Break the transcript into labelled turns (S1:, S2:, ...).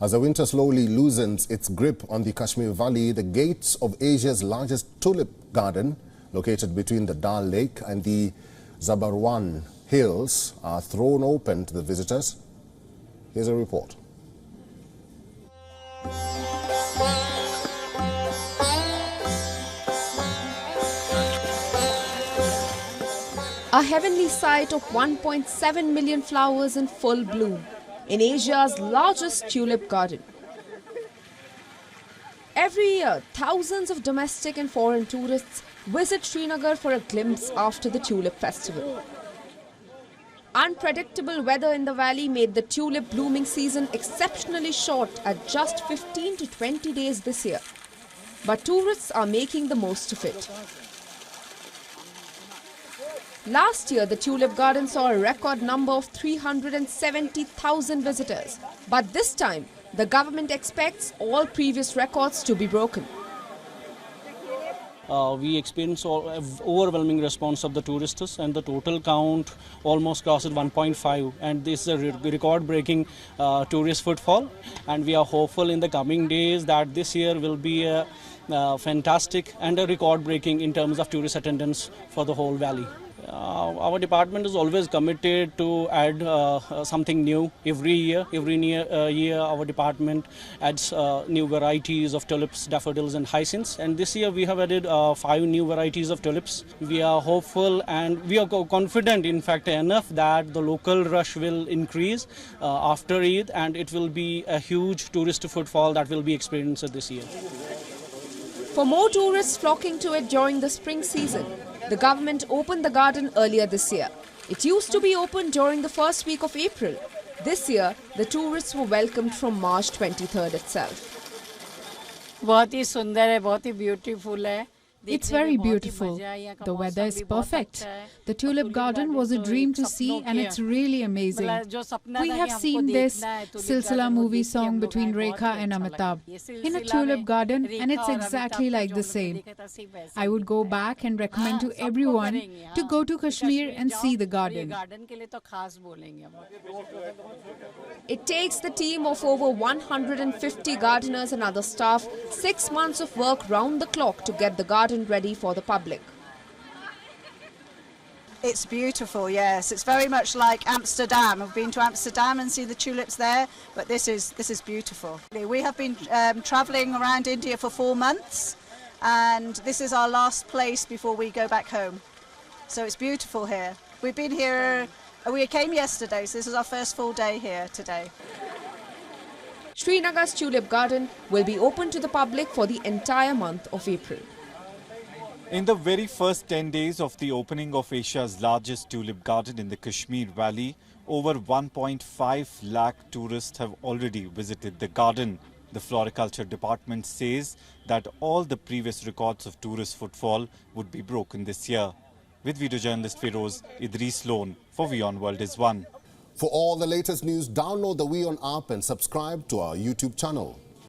S1: As the winter slowly loosens its grip on the Kashmir Valley, the gates of Asia's largest tulip garden, located between the Dal Lake and the Zabarwan hills, are thrown open to the visitors. Here's a report.
S2: A heavenly sight of 1.7 million flowers in full bloom in Asia's largest tulip garden. Every year, thousands of domestic and foreign tourists visit Srinagar for a glimpse after the tulip festival. Unpredictable weather in the valley made the tulip blooming season exceptionally short at just 15 to 20 days this year. But tourists are making the most of it. Last year, the tulip garden saw a record number of 370,000 visitors. But this time, the government expects all previous records to be broken.
S3: We experienced overwhelming response of the tourists, and the total count almost crosses 1.5, and this is a record-breaking tourist footfall, and we are hopeful in the coming days that this year will be a fantastic and a record-breaking in terms of tourist attendance for the whole valley. Our department is always committed to add something new every year. Every year our department adds new varieties of tulips, daffodils and hyacinths. And this year we have added 5 new varieties of tulips. We are hopeful and we are confident, in fact, enough that the local rush will increase after Eid, and it will be a huge tourist footfall that will be experienced this year.
S2: For more tourists flocking to it during the spring season, the government opened the garden earlier this year. It used to be open during the first week of April. This year, the tourists were welcomed from March 23rd itself.
S4: It's very beautiful. The weather is perfect. The tulip garden was a dream to see, and it's really amazing. We have seen this Silsila movie song between Rekha and Amitabh in a tulip garden, and it's exactly like the same. I would go back and recommend to everyone to go to Kashmir and see the garden.
S2: It takes the team of over 150 gardeners and other staff 6 months of work round the clock to get the garden ready for the public.
S5: It's beautiful, yes. It's very much like Amsterdam. I've been to Amsterdam and see the tulips there, but this is beautiful. We have been traveling around India for 4 months, and this is our last place before we go back home. So it's beautiful here. We've been here, we came yesterday, so this is our first full day here today.
S2: Srinagar's tulip garden will be open to the public for the entire month of April.
S6: In the very first 10 days of the opening of Asia's largest tulip garden in the Kashmir Valley, over 1.5 lakh tourists have already visited the garden. The Floriculture Department says that all the previous records of tourist footfall would be broken this year. With video journalist Feroz, Idris Lone for WION World is One.
S1: For all the latest news, download the WION app and subscribe to our YouTube channel.